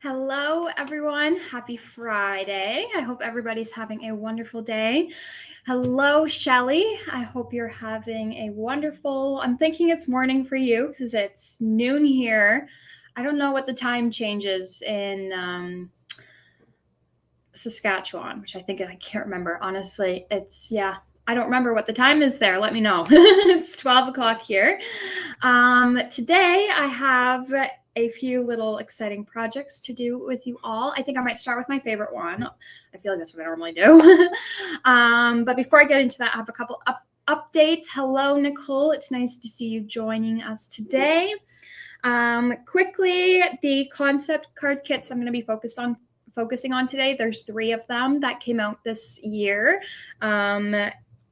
Hello, everyone. Happy Friday. I hope everybody's having a wonderful day. Hello, Shelly. I hope you're having a wonderful, I'm thinking it's morning for you because it's noon here. I don't know what the time changes in Saskatchewan, which I can't remember. Honestly, I don't remember what the time is there. Let me know. It's 12 o'clock here. Today I have a few little exciting projects to do with you all. I think I might start with my favorite one. I feel like that's what I normally do. But before I get into that, I have a couple updates. Hello, Nicole. It's nice to see you joining us today. Quickly, the concept card kits I'm going to be focusing on today. There's 3 of them that came out this year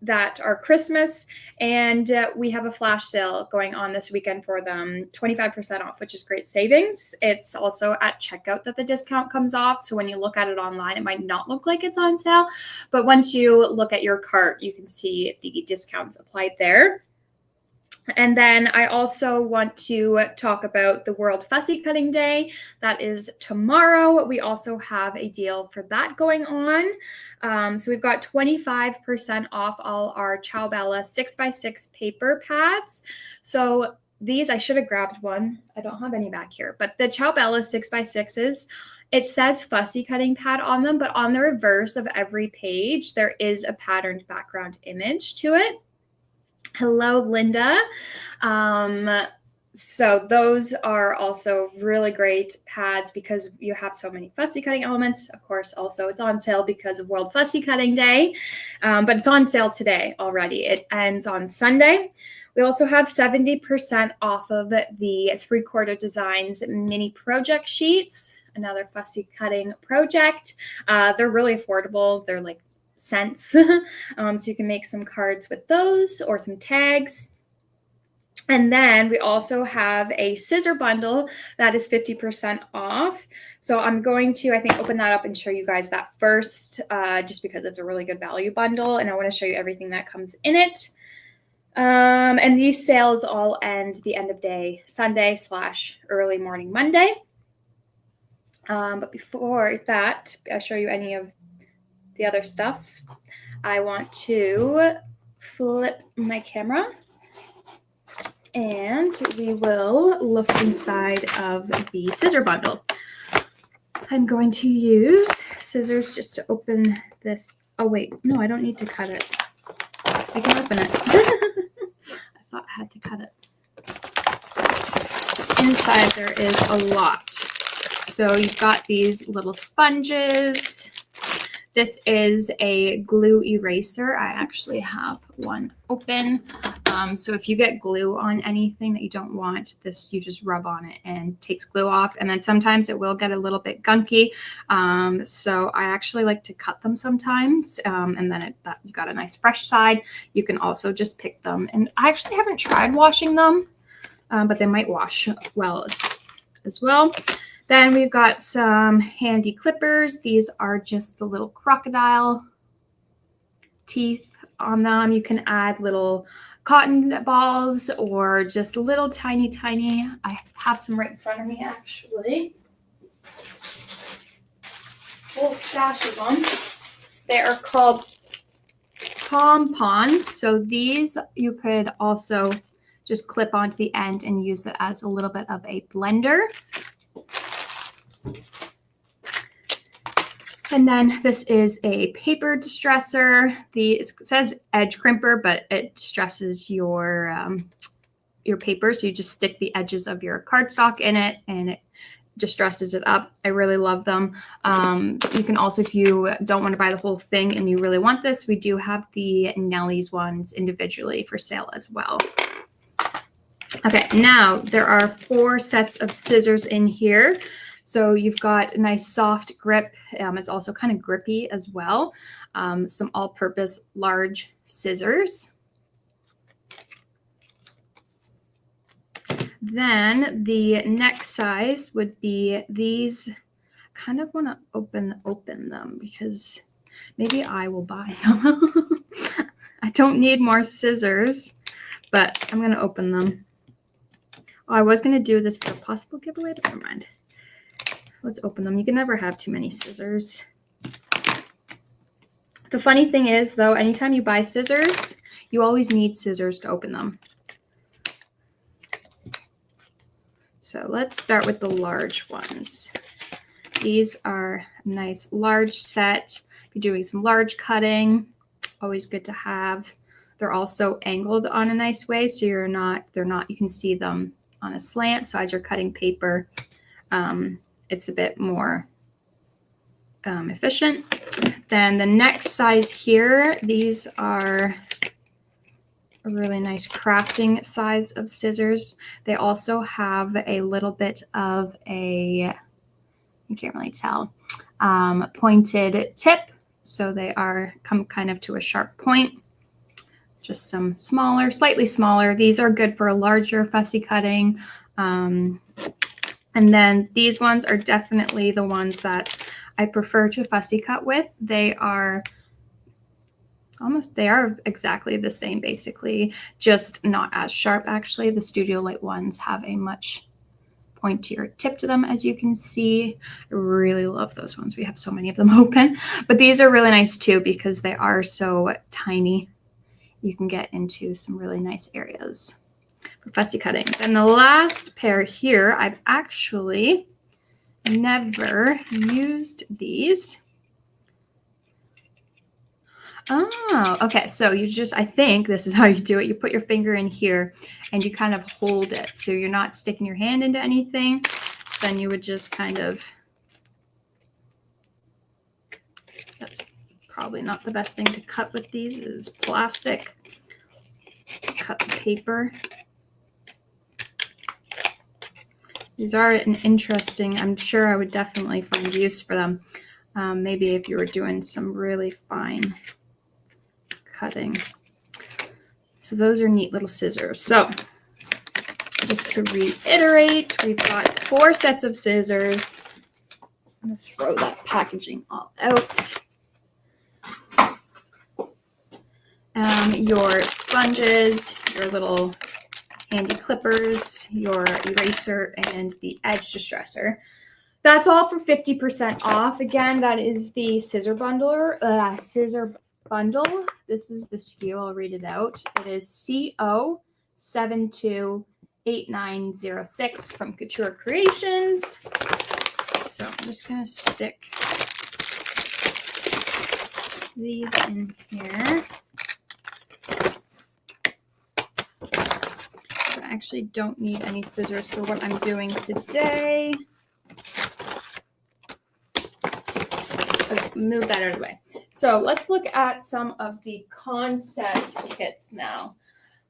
that are Christmas, and we have a flash sale going on this weekend for them, 25% off, which is great savings. It's also at checkout that the discount comes off, so when you look at it online, it might not look like it's on sale, but once you look at your cart, you can see the discounts applied there. And then I also want to talk about the World Fussy Cutting Day. That is tomorrow. We also have a deal for that going on. So we've got 25% off all our Ciao Bella 6x6 paper pads. So these, I should have grabbed one. I don't have any back here. But the Ciao Bella 6x6s, it says fussy cutting pad on them, but on the reverse of every page, there is a patterned background image to it. Hello, Linda. So those are also really great pads because you have so many fussy cutting elements. Of course, also it's on sale because of World Fussy Cutting Day, but it's on sale today already. It ends on Sunday. We also have 70% off of the 3/4 Designs mini project sheets, another fussy cutting project. They're really affordable. They're like cents. So you can make some cards with those or some tags. And then we also have a scissor bundle that is 50% off. So I'm going to, I think, open that up and show you guys that first, just because it's a really good value bundle. And I want to show you everything that comes in it. And these sales all end the end of day Sunday / early morning Monday. But before that, I'll show you any of the other stuff. I want to flip my camera and we will look inside of the scissor bundle. I'm going to use scissors just to open this. Oh wait, no, I don't need to cut it. I can open it. I thought I had to cut it. So inside there is a lot. So you've got these little sponges. This is a glue eraser. I actually have one open. So if you get glue on anything that you don't want, this you just rub on it and takes glue off. And then sometimes it will get a little bit gunky. So I actually like to cut them sometimes. And then you got a nice fresh side. You can also just pick them. And I actually haven't tried washing them, but they might wash well as well. Then we've got some handy clippers. These are just the little crocodile teeth on them. You can add little cotton balls or just little tiny. I have some right in front of me actually. A whole stash of them. They are called pom-poms. So these you could also just clip onto the end and use it as a little bit of a blender. And then this is a paper distresser. It says edge crimper, but it distresses your paper. So you just stick the edges of your cardstock in it and it distresses it up. I really love them. You can also, if you don't want to buy the whole thing and you really want this, we do have the Nellie's ones individually for sale as well. Okay, now there are 4 sets of scissors in here. So you've got a nice soft grip. It's also kind of grippy as well. Some all-purpose large scissors. Then the next size would be these. I kind of want to open them because maybe I will buy them. I don't need more scissors, but I'm going to open them. Oh, I was going to do this for a possible giveaway, but never mind. let's open them. You can never have too many scissors. The funny thing is, though, anytime you buy scissors, you always need scissors to open them. So let's start with the large ones. These are a nice large set. If you're doing some large cutting, always good to have. They're also angled on a nice way, so you can see them on a slant. So as you're cutting paper, it's a bit more efficient. Then the next size here, these are a really nice crafting size of scissors. They also have a little bit of a, you can't really tell, pointed tip. So they come kind of to a sharp point. Just some smaller, slightly smaller. These are good for a larger fussy cutting. And then these ones are definitely the ones that I prefer to fussy cut with. They are exactly the same, basically, just not as sharp. Actually, the Studio Light ones have a much pointier tip to them, as you can see. I really love those ones. We have so many of them open, but these are really nice too because they are so tiny. You can get into some really nice areas for fussy cutting. And the last pair here, I've actually never used these. Oh, okay. So I think this is how you do it. You put your finger in here and you kind of hold it. So you're not sticking your hand into anything. So then you would just kind of, that's probably not the best thing to cut with these is plastic. Cut the paper. These are an interesting, I'm sure I would definitely find use for them. Maybe if you were doing some really fine cutting. So those are neat little scissors. So just to reiterate, we've got 4 sets of scissors. I'm going to throw that packaging all out. Your sponges, your little handy clippers, your eraser, and the edge distressor. That's all for 50% off. Again, that is the scissor bundle. This is the SKU. I'll read it out. It is CO728906 from Couture Creations. So I'm just going to stick these in here. I actually don't need any scissors for what I'm doing today. Okay, move that out of the way. So let's look at some of the concept kits now.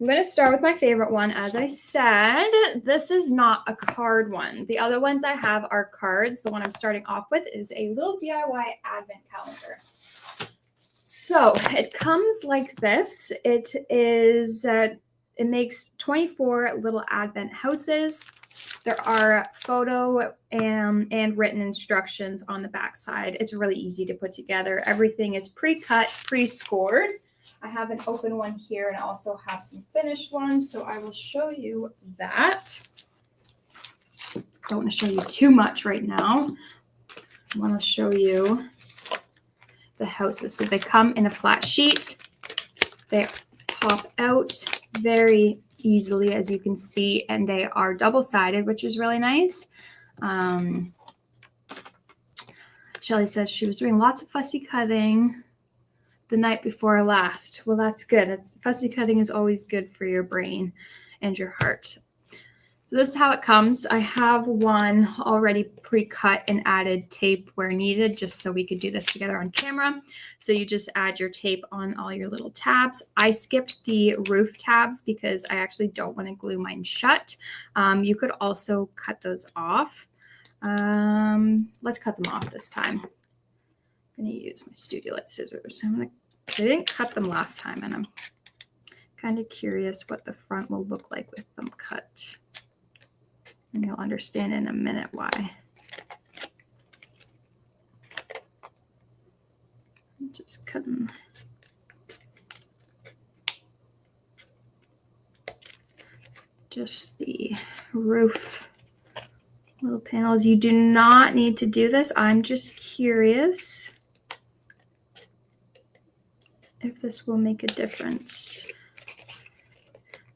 I'm going to start with my favorite one. As I said, this is not a card one. The other ones I have are cards. The one I'm starting off with is a little DIY advent calendar. So it comes like this. It is, it makes 24 little advent houses. There are photo and written instructions on the back side. It's really easy to put together. Everything is pre-cut, pre-scored. I have an open one here and I also have some finished ones, so I will show you that. Don't want to show you too much right now. I want to show you the houses. So they come in a flat sheet. They pop out very easily, as you can see, and they are double-sided, which is really nice. Shelly says she was doing lots of fussy cutting the night before last. Well, that's good. Fussy cutting is always good for your brain and your heart. So this is how it comes. I have one already pre-cut and added tape where needed, just so we could do this together on camera. So you just add your tape on all your little tabs. I skipped the roof tabs because I actually don't want to glue mine shut. You could also cut those off. Let's cut them off this time. I'm going to use my Studio Light scissors. I didn't cut them last time, and I'm kind of curious what the front will look like with them cut. And you'll understand in a minute why. I'm just cutting. Just the roof little panels. You do not need to do this. I'm just curious if this will make a difference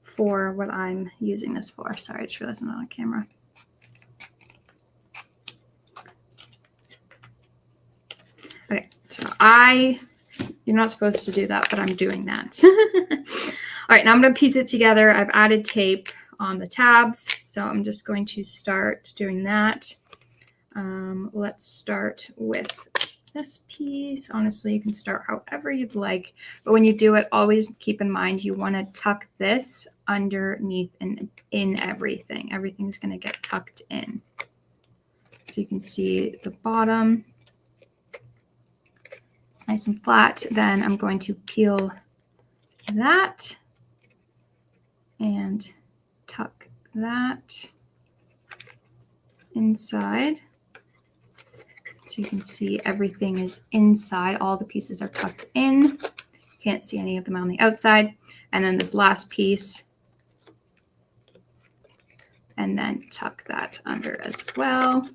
for what I'm using this for. Sorry, I just realized I'm not on camera. Okay, so you're not supposed to do that, but I'm doing that. All right, now I'm going to piece it together. I've added tape on the tabs, so I'm just going to start doing that. Let's start with this piece. Honestly, you can start however you'd like, but when you do it, always keep in mind you want to tuck this underneath and in everything. Everything's going to get tucked in. So you can see the bottom. It's nice and flat. Then I'm going to peel that and tuck that inside. So you can see everything is inside. All the pieces are tucked in. Can't see any of them on the outside. And then this last piece, and then tuck that under as well.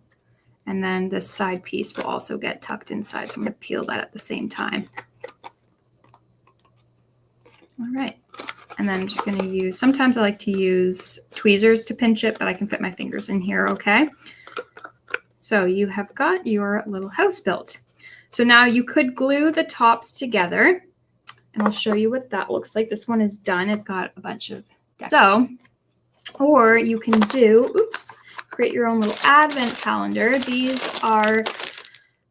And then this side piece will also get tucked inside. So I'm going to peel that at the same time. All right. And then I'm just going to use, sometimes I like to use tweezers to pinch it, but I can fit my fingers in here, okay? So you have got your little house built. So now you could glue the tops together, and I'll show you what that looks like. This one is done. It's got a bunch of decks. So, or you can do, create your own little advent calendar. These are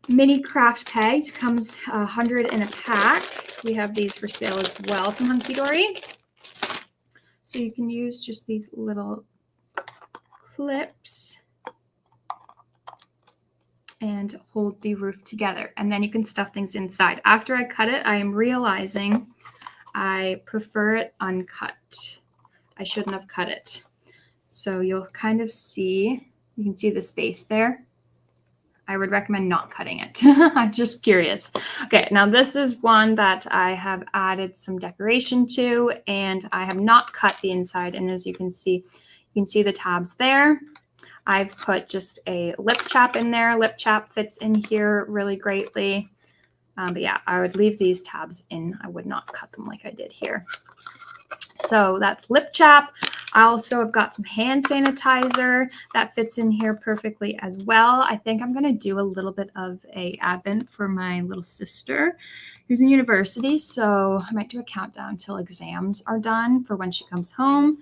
mini craft pegs, comes 100 in a pack. We have these for sale as well from Hunky Dory. So you can use just these little clips and hold the roof together. And then you can stuff things inside. After I cut it, I am realizing I prefer it uncut. I shouldn't have cut it. So you'll kind of see, you can see the space there. I would recommend not cutting it. I'm just curious. Okay, now this is one that I have added some decoration to, and I have not cut the inside. And as you can see the tabs there. I've put just a lip chap in there. Lip chap fits in here really greatly. But yeah, I would leave these tabs in. I would not cut them like I did here. So that's lip chap. I also have got some hand sanitizer that fits in here perfectly as well. I think I'm going to do a little bit of a advent for my little sister who's in university. So I might do a countdown till exams are done for when she comes home.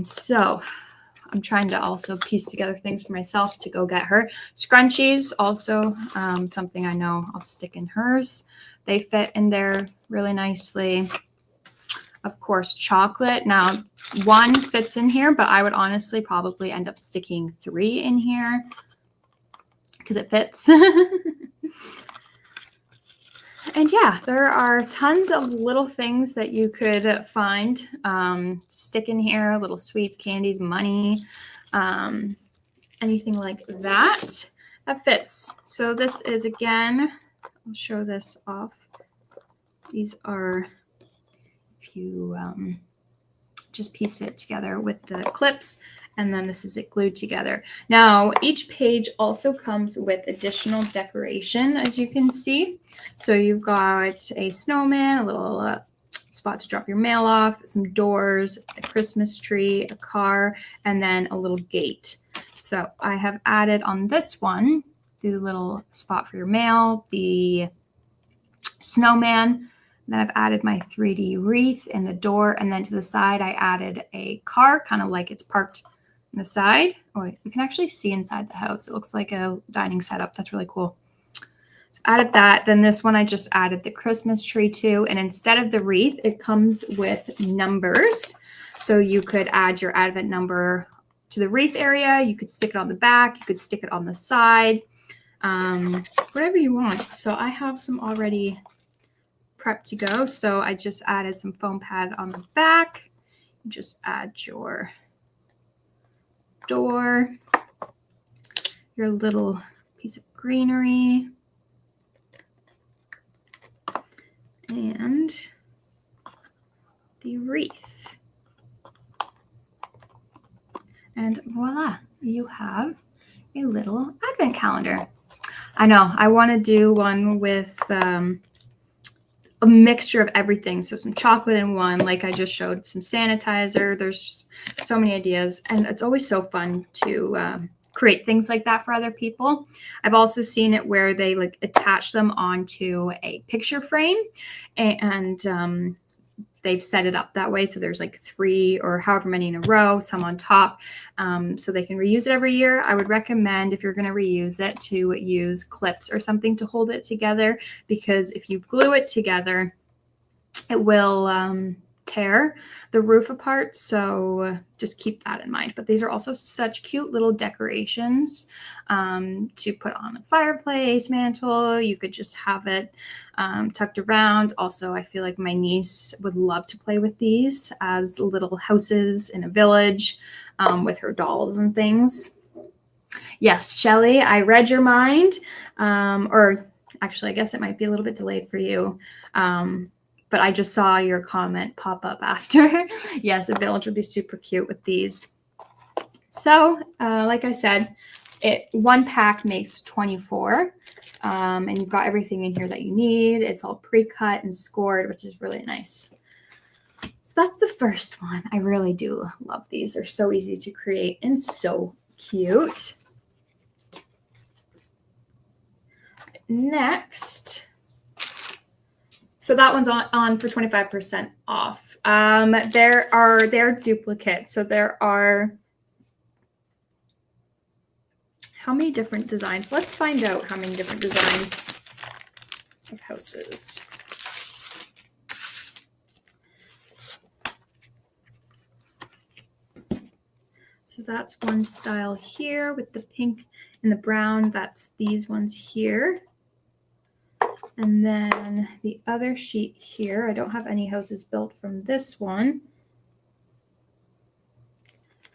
So I'm trying to also piece together things for myself to go get her. Scrunchies, also something I know I'll stick in hers. They fit in there really nicely. Of course, chocolate. Now, one fits in here, but I would honestly probably end up sticking 3 in here because it fits. And yeah, there are tons of little things that you could find, stick in here, little sweets, candies, money, anything like that fits. So this is, again, I'll show this off. These are, if you just piece it together with the clips, and then this is it glued together. Now, each page also comes with additional decoration, as you can see. So you've got a snowman, a little spot to drop your mail off, some doors, a Christmas tree, a car, and then a little gate. So I have added on this one the little spot for your mail, the snowman. Then I've added my 3D wreath in the door, and then to the side I added a car, kind of like it's parked on the side. Oh, you can actually see inside the house. It looks like a dining setup. That's really cool. So added that. Then this one I just added the Christmas tree to, and instead of the wreath, it comes with numbers. So you could add your advent number to the wreath area. You could stick it on the back. You could stick it on the side, whatever you want. So I have some already prepped to go. So I just added some foam pad on the back. Just add your door, your little piece of greenery, and the wreath. And voila, you have a little advent calendar. I know, I want to do one with a mixture of everything. So some chocolate in one, like I just showed, some sanitizer. There's so many ideas, and it's always so fun to create things like that for other people. I've also seen it where they like attach them onto a picture frame, and they've set it up that way. So there's like 3 or however many in a row, some on top, so they can reuse it every year. I would recommend, if you're going to reuse it, to use clips or something to hold it together, because if you glue it together, it will tear the roof apart. So just keep that in mind. But these are also such cute little decorations to put on a fireplace mantle. You could just have it tucked around. Also, I feel like my niece would love to play with these as little houses in a village with her dolls and things. Yes, Shelly, I read your mind. Or actually, I guess it might be a little bit delayed for you. But I just saw your comment pop up after. Yes, a village would be super cute with these. So, like I said, one pack makes 24. And you've got everything in here that you need. It's all pre-cut and scored, which is really nice. So that's the first one. I really do love these. They're so easy to create and so cute. Next, so that one's on for 25% off. They're duplicates. So there are, how many different designs? Let's find out how many different designs of houses. So that's one style here with the pink and the brown. That's these ones here. And then the other sheet here, I don't have any houses built from this one.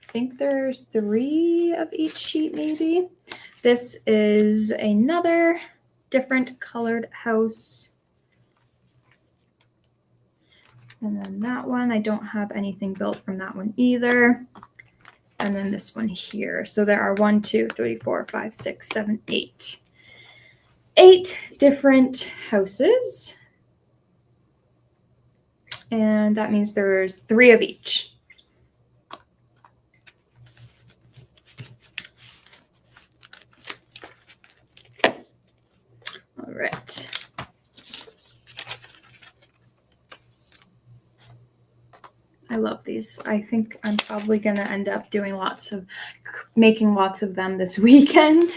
I think there's 3 of each sheet maybe. This is another different colored house. And then that one, I don't have anything built from that one either. And then this one here. So there are 1, 2, 3, 4, 5, 6, 7, 8. 8 different houses. And that means there's 3 of each. All right. I love these. I think I'm probably going to end up doing making lots of them this weekend.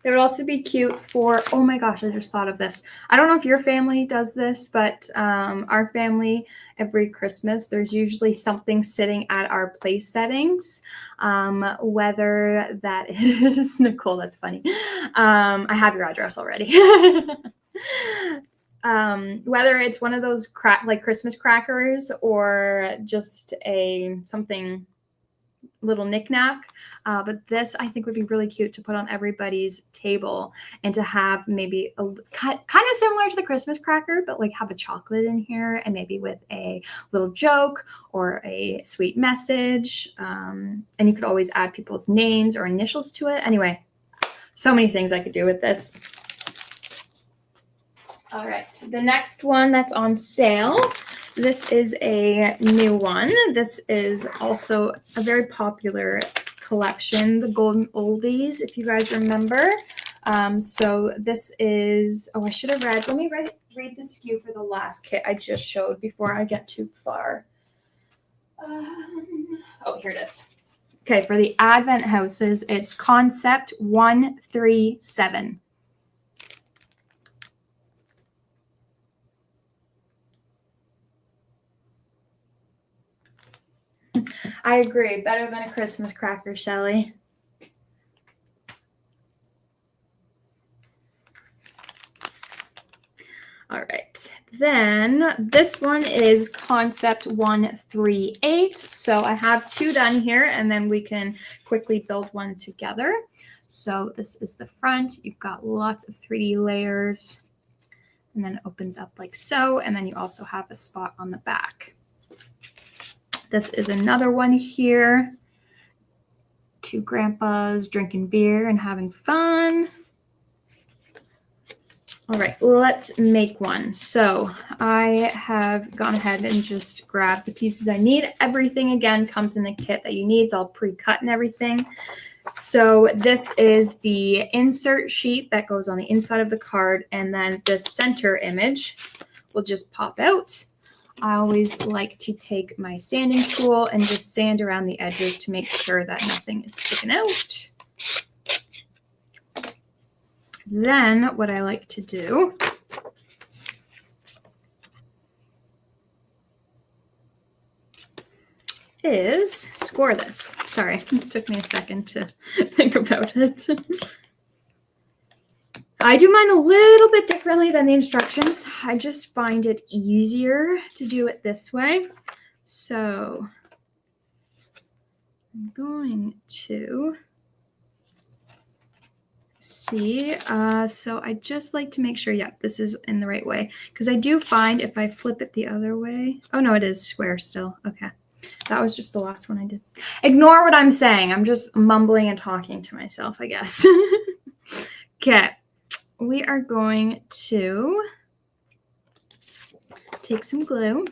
They would also be cute for, oh my gosh, I just thought of this. I don't know if your family does this, but our family, every Christmas, there's usually something sitting at our place settings. Whether that is, Nicole, that's funny. I have your address already. Whether it's one of those like Christmas crackers or just something little knickknack, but this I think would be really cute to put on everybody's table and to have maybe kind of similar to the Christmas cracker, but like have a chocolate in here and maybe with a little joke or a sweet message, and you could always add people's names or initials to it. Anyway, so many things I could do with this. All right, so the next one that's on sale, this is a new one. This is also a very popular collection, the Golden Oldies, if you guys remember. So this is, I should have let me read the SKU for the last kit I just showed before I get too far. Here it is. Okay, for the Advent houses, it's Concept 137. I agree. Better than a Christmas cracker, Shelly. All right. Then this one is Concept 138. So I have 2 done here, and then we can quickly build one together. So this is the front. You've got lots of 3D layers, and then it opens up like so. And then you also have a spot on the back. This is another one here. Two grandpas drinking beer and having fun. All right, let's make one. So I have gone ahead and just grabbed the pieces I need. Everything, again, comes in the kit that you need. It's all pre-cut and everything. So this is the insert sheet that goes on the inside of the card, and then the center image will just pop out. I always like to take my sanding tool and just sand around the edges to make sure that nothing is sticking out. Then what I like to do is score this. Sorry, it took me a second to think about it. I do mine a little bit differently than the instructions. I just find it easier to do it this way. So I'm going to see. So I just like to make sure, yeah, this is in the right way. Because I do find if I flip it the other way. Oh, no, it is square still. Okay. That was just the last one I did. Ignore what I'm saying. I'm just mumbling and talking to myself, I guess. Okay. We are going to take some glue.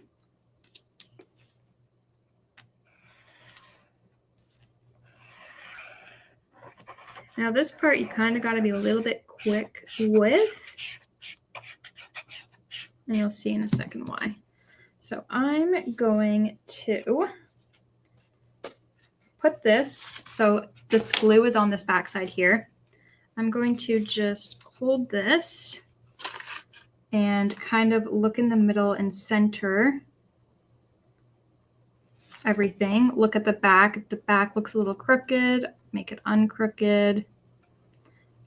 Now this part you kind of got to be a little bit quick with, and you'll see in a second why. So I'm going to put this, so this glue is on this back side here. I'm going to just hold this and kind of look in the middle and center everything. Look at the back. If the back looks a little crooked, make it uncrooked.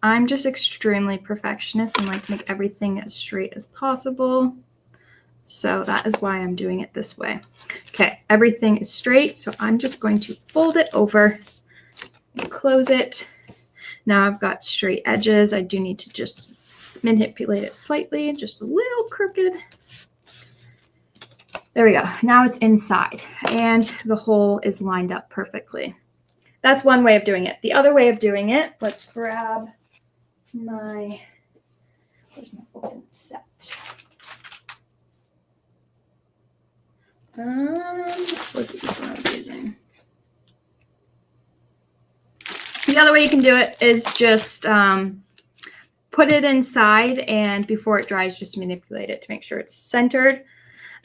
I'm just extremely perfectionist and like to make everything as straight as possible. So that is why I'm doing it this way. Okay, everything is straight, so I'm just going to fold it over and close it. Now I've got straight edges. I do need to just manipulate it slightly, just a little crooked. There we go. Now it's inside and the hole is lined up perfectly. That's one way of doing it. The other way of doing it, let's grab my, where's my open set? What was this one I was using? The other way you can do it is just put it inside, and before it dries, just manipulate it to make sure it's centered.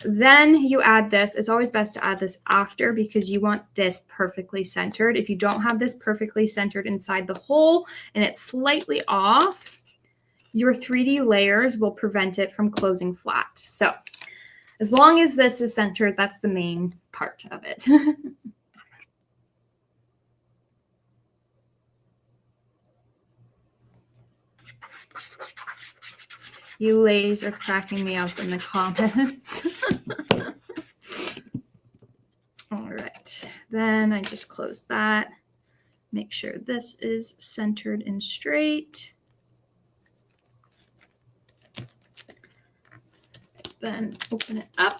Then you add this. It's always best to add this after because you want this perfectly centered. If you don't have this perfectly centered inside the hole and it's slightly off, your 3D layers will prevent it from closing flat. So as long as this is centered, that's the main part of it. You ladies are cracking me up in the comments. All right, then I just close that. Make sure this is centered and straight. Then open it up.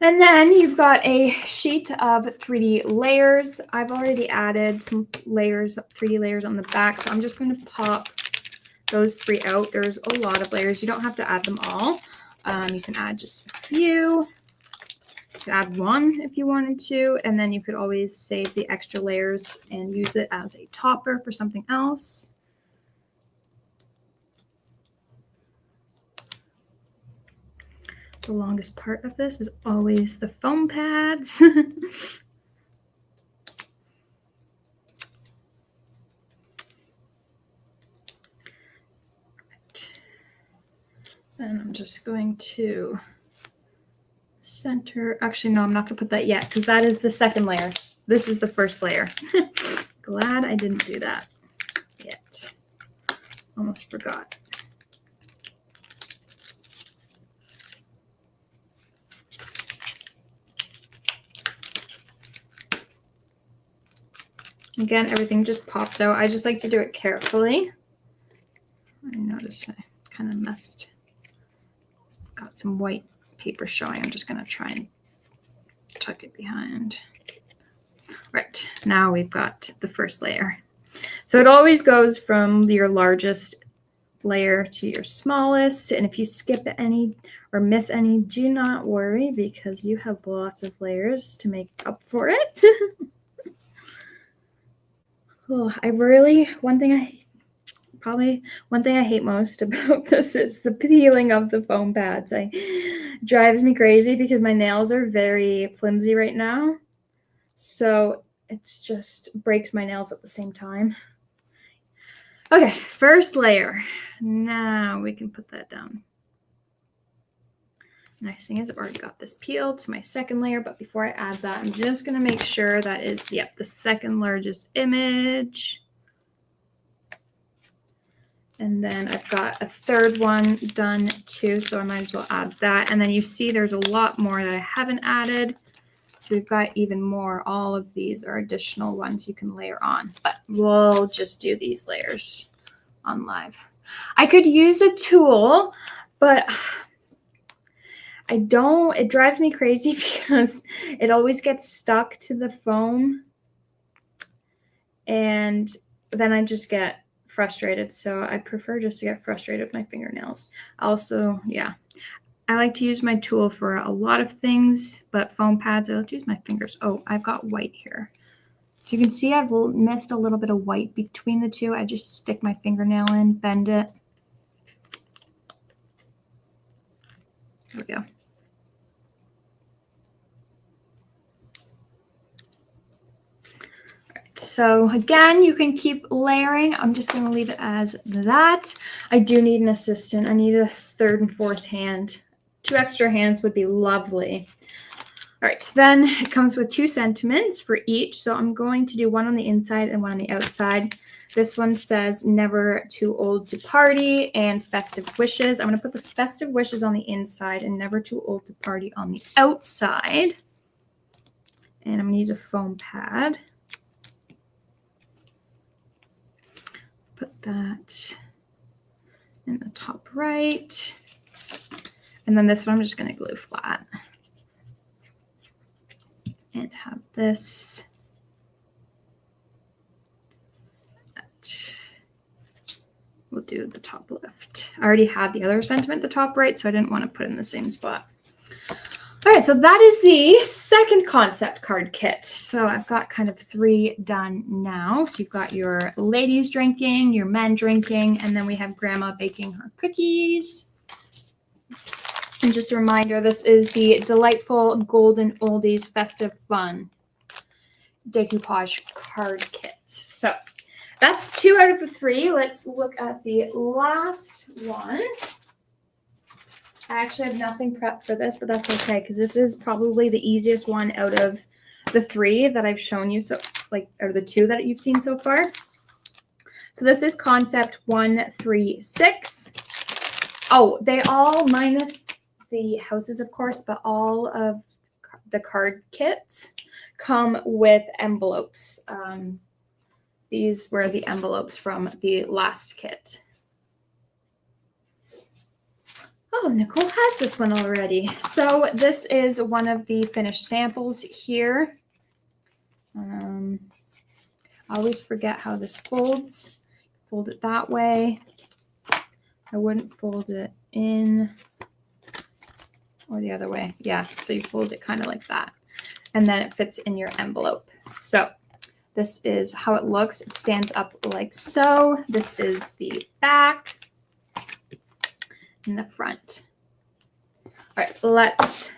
And then you've got a sheet of 3D layers. I've already added some layers, 3D layers on the back, so I'm just going to pop those 3 out. There's a lot of layers. You don't have to add them all. You can add just a few. You could add 1 if you wanted to, and then you could always save the extra layers and use it as a topper for something else. The longest part of this is always the foam pads. And I'm just going to center. Actually, no, I'm not going to put that yet because that is the second layer. This is the first layer. Glad I didn't do that yet. Almost forgot. Again, everything just pops out. I just like to do it carefully. I noticed I kind of messed. Got some white paper showing. I'm just going to try and tuck it behind. Right, now we've got the first layer. So it always goes from your largest layer to your smallest, and if you skip any or miss any, do not worry because you have lots of layers to make up for it. Oh, one thing I hate most about this is the peeling of the foam pads. It drives me crazy because my nails are very flimsy right now. So it's just breaks my nails at the same time. Okay, first layer. Now we can put that down. Nice thing is I've already got this peeled to my second layer, but before I add that, I'm just going to make sure that is, yep, the second largest image. And then I've got a third one done too, so I might as well add that. And then you see there's a lot more that I haven't added. So we've got even more. All of these are additional ones you can layer on, but we'll just do these layers on live. I could use a tool, but it drives me crazy because it always gets stuck to the foam and then I just get frustrated. So I prefer just to get frustrated with my fingernails. Also, yeah, I like to use my tool for a lot of things, but foam pads, I like to use my fingers. Oh, I've got white here. So you can see I've missed a little bit of white between the two. I just stick my fingernail in, bend it. There we go. So again, you can keep layering. I'm just going to leave it as that. I do need an assistant. I need a third and fourth hand. 2 extra hands would be lovely. All right, so then it comes with 2 sentiments for each. So I'm going to do one on the inside and one on the outside. This one says never too old to party and festive wishes. I'm going to put the festive wishes on the inside and never too old to party on the outside. And I'm going to use a foam pad. Put that in the top right. And then this one I'm just going to glue flat. And have this. We'll do the top left. I already had the other sentiment the top right, so I didn't want to put it in the same spot. All right, so that is the second concept card kit. So I've got kind of 3 done now. So you've got your ladies drinking, your men drinking, and then we have grandma baking her cookies. And just a reminder, this is the delightful golden oldies festive fun decoupage card kit. So that's 2 out of the 3. Let's look at the last one. I actually have nothing prepped for this, but that's okay because this is probably the easiest one out of the 3 that I've shown you. So or the 2 that you've seen so far. So this is concept 136. Oh, they all minus the houses, of course, but all of the card kits come with envelopes. These were the envelopes from the last kit. Oh, Nicole has this one already. So this is one of the finished samples here. I always forget how this folds. Fold it that way. I wouldn't fold it in or the other way. Yeah, so you fold it kind of like that. And then it fits in your envelope. So this is how it looks. It stands up like so. This is the back and the front. All right, let's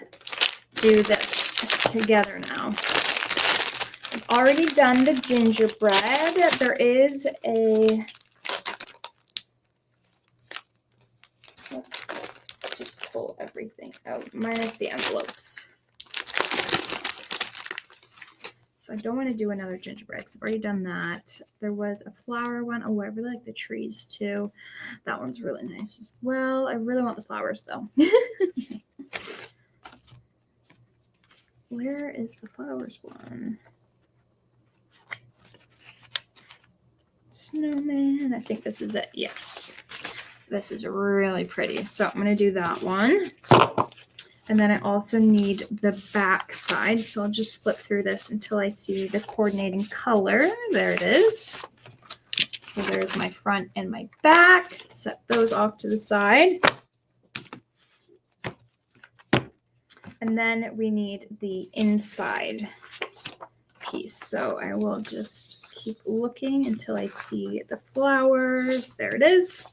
do this together now. I've already done the gingerbread. There is a... Let's just pull everything out, minus the envelopes. So I don't want to do another gingerbread because I've already done that. There was a flower one. Oh, I really like the trees too. That one's really nice as well. I really want the flowers though. Where is the flowers one? Snowman. I think this is it. Yes. This is really pretty. So I'm going to do that one. And then I also need the back side. So I'll just flip through this until I see the coordinating color. There it is. So there's my front and my back. Set those off to the side. And then we need the inside piece. So I will just keep looking until I see the flowers. There it is.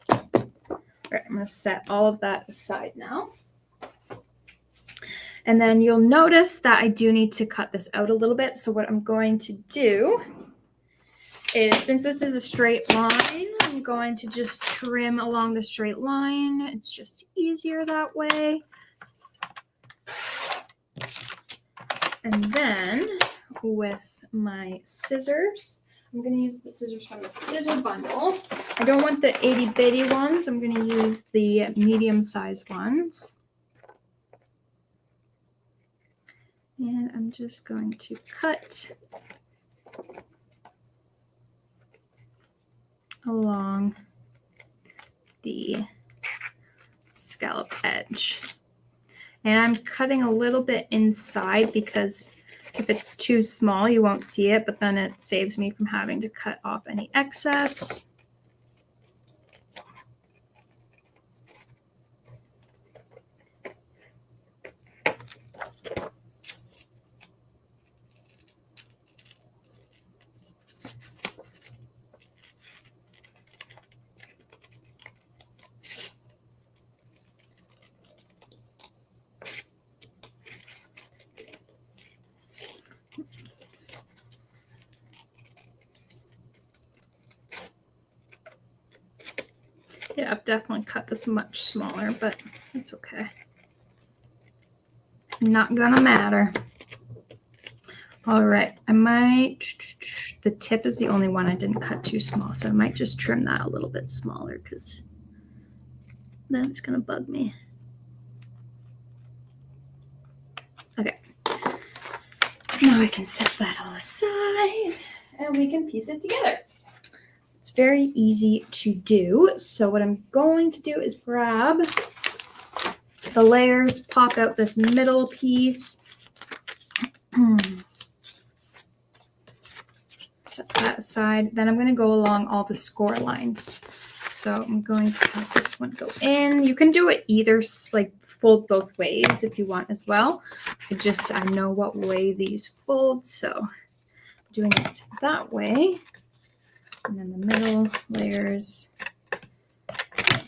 All right, I'm going to set all of that aside now. And then you'll notice that I do need to cut this out a little bit. So what I'm going to do is, since this is a straight line, I'm going to just trim along the straight line. It's just easier that way. And then with my scissors, I'm going to use the scissors from the scissor bundle. I don't want the itty bitty ones. I'm going to use the medium size ones. And I'm just going to cut along the scallop edge. And I'm cutting a little bit inside because if it's too small, you won't see it, but then it saves me from having to cut off any excess. Yeah, I've definitely cut this much smaller, but it's okay. Not gonna matter. All right, I might, the tip is the only one I didn't cut too small, so I might just trim that a little bit smaller because then it's gonna bug me. Okay, now I can set that all aside and we can piece it together. It's very easy to do. So what I'm going to do is grab the layers, pop out this middle piece. Set that aside. Then I'm going to go along all the score lines. So I'm going to have this one go in. You can do it either, like fold both ways if you want as well. I know what way these fold, so I'm doing it that way. And then the middle layers.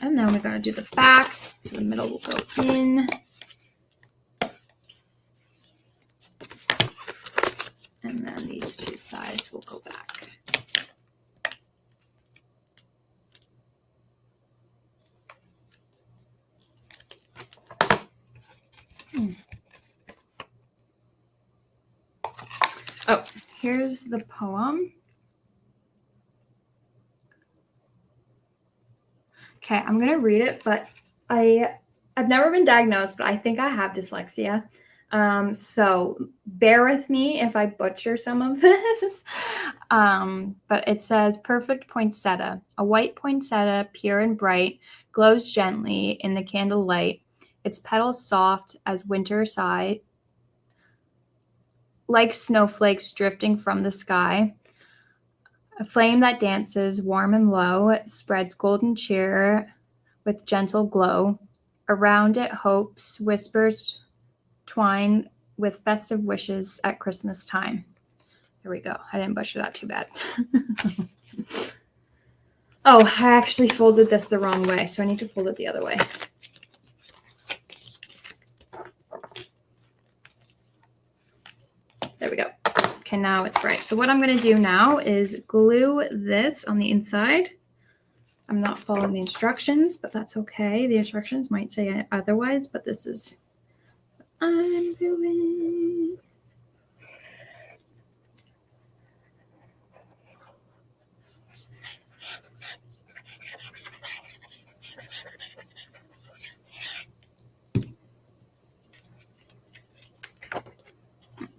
And then we're going to do the back. So the middle will go in. And then these two sides will go back. Oh, here's the poem. Okay, I'm going to read it, but I've never been diagnosed, but I think I have dyslexia. So bear with me if I butcher some of this. But it says, perfect poinsettia, a white poinsettia, pure and bright, glows gently in the candle light, its petals soft as winter sigh, like snowflakes drifting from the sky. A flame that dances warm and low, spreads golden cheer with gentle glow. Around it hopes, whispers twine with festive wishes at Christmas time. There we go. I didn't butcher that too bad. Oh, I actually folded this the wrong way, so I need to fold it the other way. There we go. Okay, now it's bright. So what I'm going to do now is glue this on the inside. I'm not following the instructions, but that's okay. The instructions might say otherwise, but this is what I'm doing.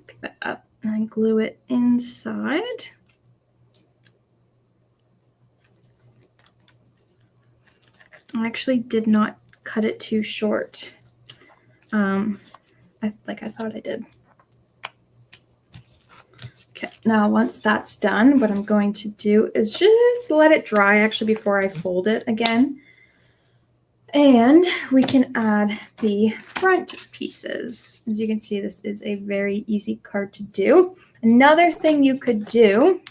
Pick that up and glue it inside. I actually did not cut it too short. I thought I did. Okay, now once that's done, what I'm going to do is just let it dry actually before I fold it again. And we can add the front pieces. As you can see, this is a very easy card to do. Another thing you could do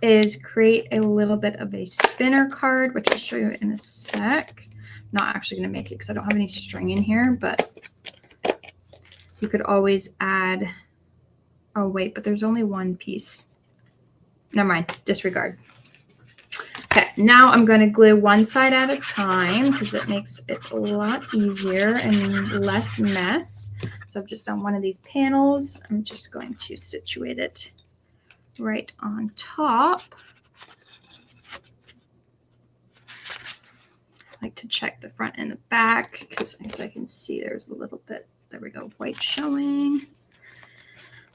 is create a little bit of a spinner card, which I'll show you in a sec. I'm not actually going to make it because I don't have any string in here, but you could always add, oh wait, but there's only one piece. Never mind, disregard. Okay, now I'm going to glue one side at a time because it makes it a lot easier and less mess. So I've just done one of these panels. I'm just going to situate it right on top. I like to check the front and the back because as I can see there's a little bit, there we go, white showing.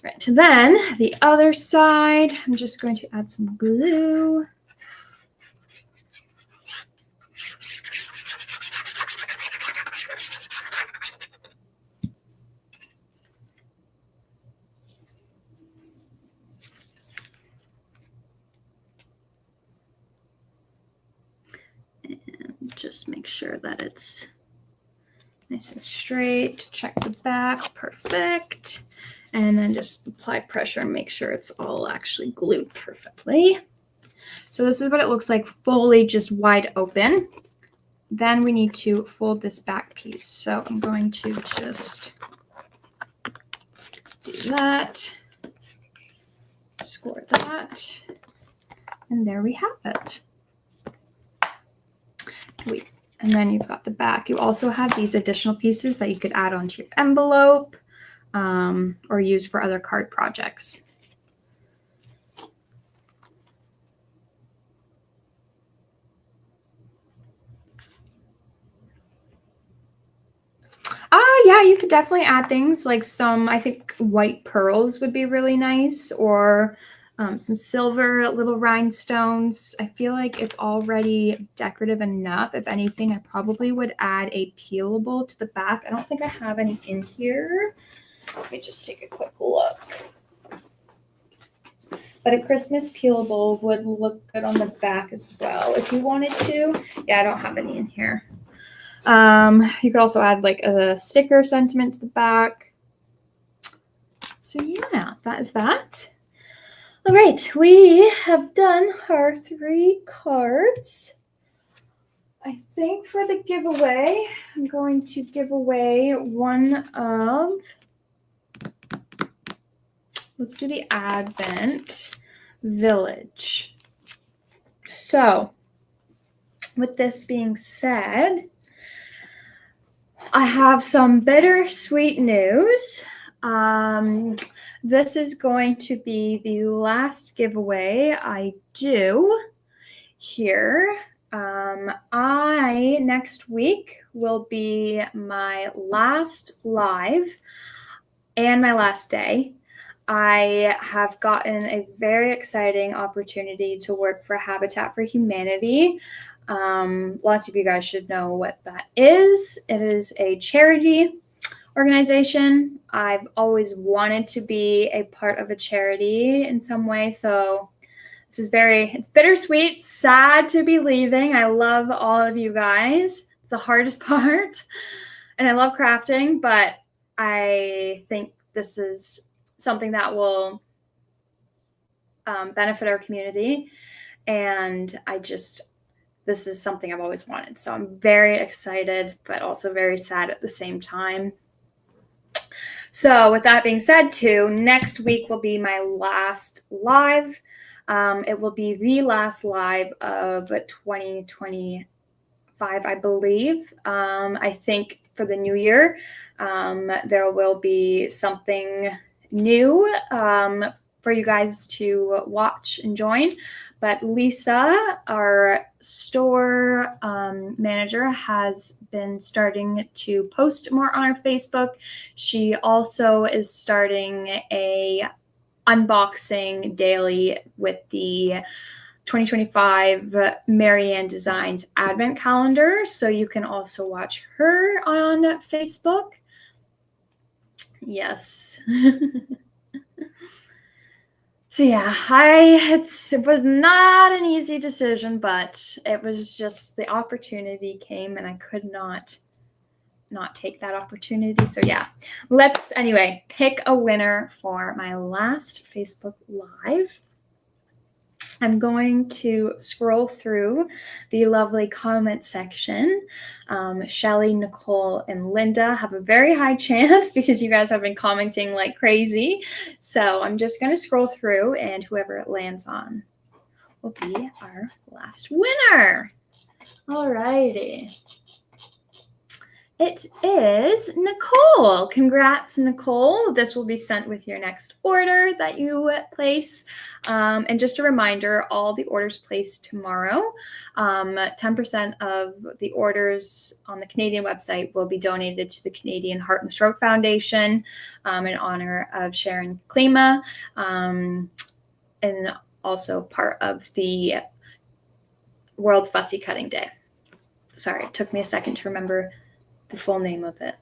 Right, to then the other side, I'm just going to add some glue. Just make sure that it's nice and straight. Check the back, perfect. And then just apply pressure and make sure it's all actually glued perfectly. So this is what it looks like fully just wide open. Then we need to fold this back piece. So I'm going to just do that, score that, and there we have it. And then you've got the back. You also have these additional pieces that you could add onto your envelope or use for other card projects. Yeah, you could definitely add things like some, I think white pearls would be really nice, or some silver little rhinestones. I feel like it's already decorative enough. If anything, I probably would add a peelable to the back. I don't think I have any in here. Let me just take a quick look. But a Christmas peelable would look good on the back as well if you wanted to. Yeah, I don't have any in here. You could also add like a sticker sentiment to the back. So yeah, that is that. All right, we have done our 3 cards. I think for the giveaway, I'm going to give away one of, let's do the Advent Village. So with this being said, I have some bittersweet news. This is going to be the last giveaway I do here. Next week will be my last live and my last day. I have gotten a very exciting opportunity to work for Habitat for Humanity. Lots of you guys should know what that is. It is a charity organization. I've always wanted to be a part of a charity in some way, so this is it's bittersweet, sad to be leaving. I love all of you guys. It's the hardest part, and I love crafting, but I think this is something that will benefit our community, and this is something I've always wanted. So I'm very excited, but also very sad at the same time. So with that being said, too, next week will be my last live. It will be the last live of 2025, I believe. I think for the new year, there will be something new for you guys to watch and join. But Lisa, our store manager, has been starting to post more on our Facebook. She also is starting a unboxing daily with the 2025 Marianne Designs Advent Calendar. So you can also watch her on Facebook. Yes. So yeah, it was not an easy decision, but it was just the opportunity came and I could not take that opportunity. So yeah, let's anyway pick a winner for my last Facebook Live. I'm going to scroll through the lovely comment section. Shelly, Nicole, and Linda have a very high chance because you guys have been commenting like crazy. So I'm just going to scroll through, and whoever it lands on will be our last winner. All righty. It is Nicole. Congrats, Nicole. This will be sent with your next order that you place. And just a reminder, all the orders placed tomorrow, 10% of the orders on the Canadian website will be donated to the Canadian Heart and Stroke Foundation in honor of Sharon Klima, and also part of the World Fussy Cutting Day. Sorry, it took me a second to remember the full name of it.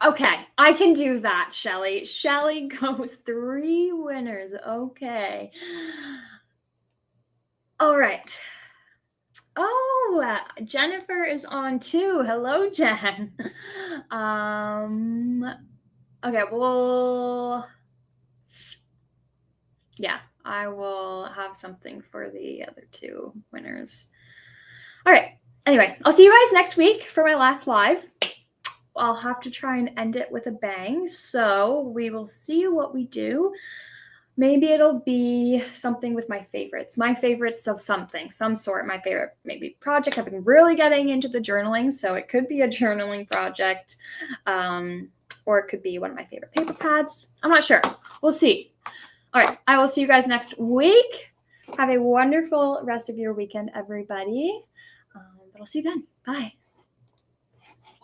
Okay, I can do that, Shelly. Shelly goes 3 winners. Okay. All right. Oh, Jennifer is on too. Hello, Jen. Okay, well, yeah, I will have something for the other 2 winners. All right. Anyway, I'll see you guys next week for my last live. I'll have to try and end it with a bang. So we will see what we do. Maybe it'll be something with my favorites of something, some sort. My favorite maybe project. I've been really getting into the journaling, so it could be a journaling project, or it could be one of my favorite paper pads. I'm not sure. We'll see. All right. I will see you guys next week. Have a wonderful rest of your weekend, everybody. But I'll see you then. Bye.